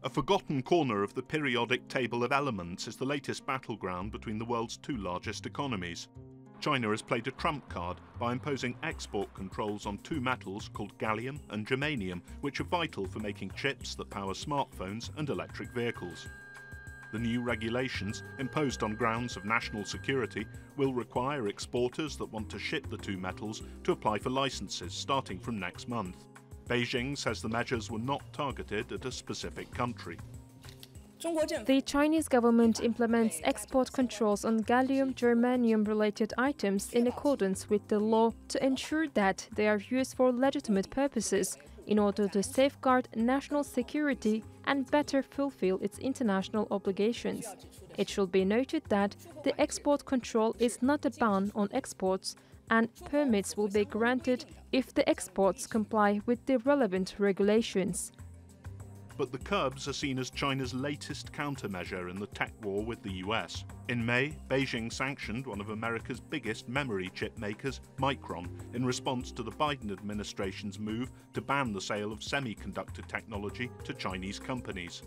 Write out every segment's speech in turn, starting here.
A forgotten corner of the periodic table of elements is the latest battleground between the world's two largest economies. China has played a trump card by imposing export controls on two metals called gallium and germanium, which are vital for making chips that power smartphones and electric vehicles. The new regulations, imposed on grounds of national security, will require exporters that want to ship the two metals to apply for licenses starting from next month. Beijing says the measures were not targeted at a specific country. The Chinese government implements export controls on gallium-germanium-related items in accordance with the law to ensure that they are used for legitimate purposes in order to safeguard national security and better fulfill its international obligations. It should be noted that the export control is not a ban on exports, and permits will be granted if the exports comply with the relevant regulations. But the curbs are seen as China's latest countermeasure in the tech war with the US. In May, Beijing sanctioned one of America's biggest memory chip makers, Micron, in response to the Biden administration's move to ban the sale of semiconductor technology to Chinese companies.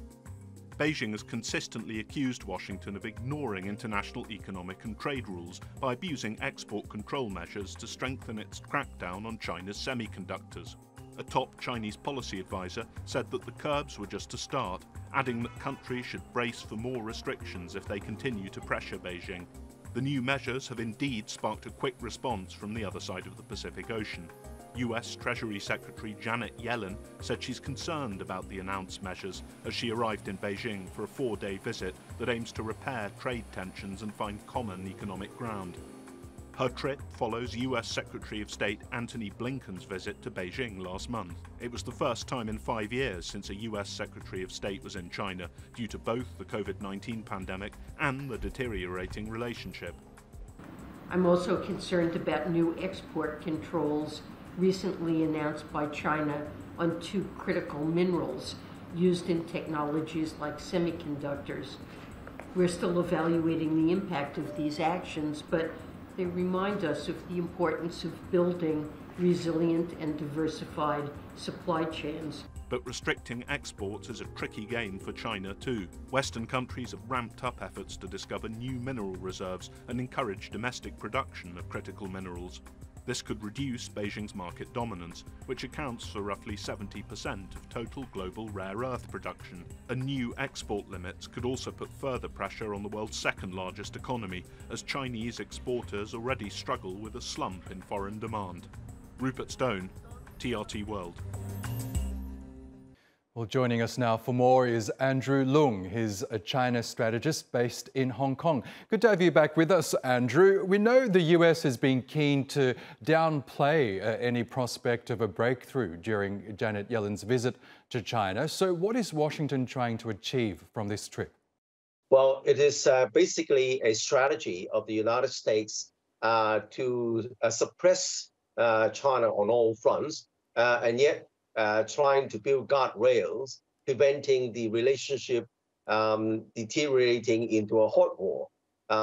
Beijing has consistently accused Washington of ignoring international economic and trade rules by abusing export control measures to strengthen its crackdown on China's semiconductors. A top Chinese policy advisor said that the curbs were just a start, adding that countries should brace for more restrictions if they continue to pressure Beijing. The new measures have indeed sparked a quick response from the other side of the Pacific Ocean. US Treasury Secretary Janet Yellen said she's concerned about the announced measures as she arrived in Beijing for a 4-day visit that aims to repair trade tensions and find common economic ground. Her trip follows US Secretary of State Antony Blinken's visit to Beijing last month. It was the first time in 5 years since a US Secretary of State was in China due to both the COVID-19 pandemic and the deteriorating relationship. I'm also concerned about new export controls recently announced by China on two critical minerals used in technologies like semiconductors. We're still evaluating the impact of these actions, but they remind us of the importance of building resilient and diversified supply chains. But restricting exports is a tricky game for China too. Western countries have ramped up efforts to discover new mineral reserves and encourage domestic production of critical minerals. This could reduce Beijing's market dominance, which accounts for roughly 70% of total global rare earth production. And new export limits could also put further pressure on the world's second largest economy, as Chinese exporters already struggle with a slump in foreign demand. Rupert Stone, TRT World. Well, joining us now for more is Andrew Leung. He's a China strategist based in Hong Kong. Good to have you back with us, Andrew. We know the US has been keen to downplay any prospect of a breakthrough during Janet Yellen's visit to China. So what is Washington trying to achieve from this trip? Well, it is basically a strategy of the United States to suppress China on all fronts, and yet trying to build guardrails, preventing the relationship deteriorating into a hot war.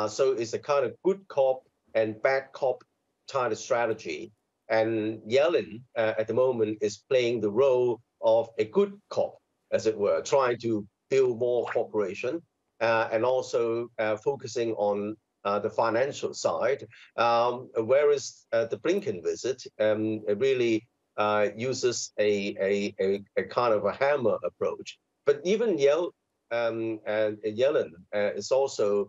So it's a kind of good cop and bad cop kind of strategy. And Yellen at the moment is playing the role of a good cop, as it were, trying to build more cooperation and also focusing on the financial side, whereas the Blinken visit really uses a kind of a hammer approach. But even Yellen is also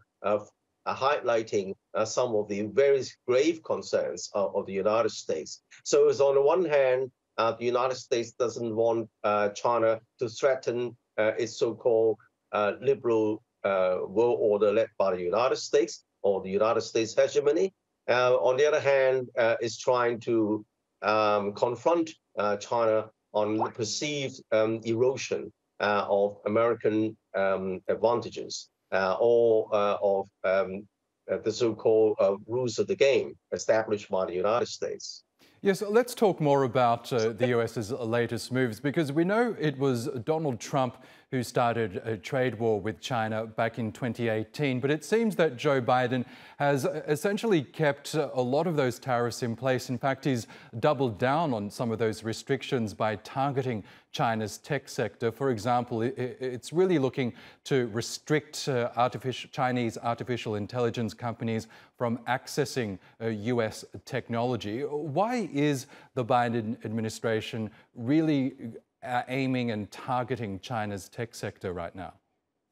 highlighting some of the very grave concerns of the United States. So it's on the one hand, the United States doesn't want China to threaten its so-called liberal world order led by the United States or the United States hegemony. On the other hand, is trying to confront China on the perceived erosion of American advantages or of the so-called rules of the game established by the United States. Yes, let's talk more about the US's latest moves, because we know it was Donald Trump who started a trade war with China back in 2018. But it seems that Joe Biden has essentially kept a lot of those tariffs in place. In fact, he's doubled down on some of those restrictions by targeting China's tech sector. For example, it's really looking to restrict Chinese artificial intelligence companies from accessing US technology. Why is the Biden administration really aiming and targeting China's tech sector right now?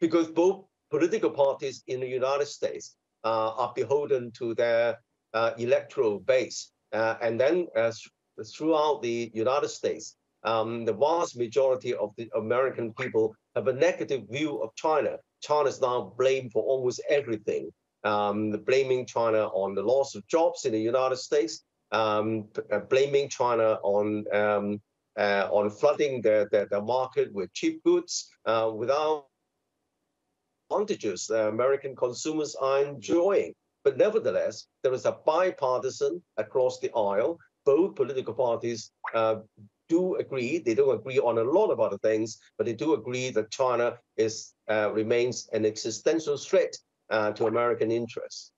Because both political parties in the United States are beholden to their electoral base. And then throughout the United States, the vast majority of the American people have a negative view of China. China is now blamed for almost everything, blaming China on the loss of jobs in the United States, blaming China on flooding the market with cheap goods without advantages American consumers are enjoying. But nevertheless, there is a bipartisan across the aisle. Both political parties do agree. They don't agree on a lot of other things, but they do agree that China remains an existential threat to American interests.